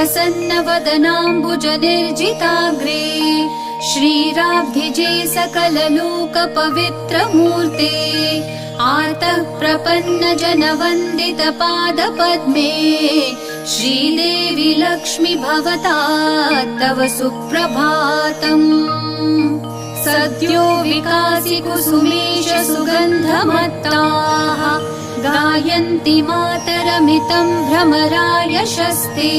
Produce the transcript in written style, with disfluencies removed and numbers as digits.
प्रसन्नवदनाम्बुजनिर्जिताग्रे श्रीराब्धिजे सकललोकपवित्रमूर्ते आर्तः प्रपन्नजनवन्दितपादपद्मे श्रीदेवि लक्ष्मी भवता तव सुप्रभातम्। सद्यो विकासि कुसुमेश सुगन्धमत्ताः गायन्ति मातरमितं भ्रमरायशस्ते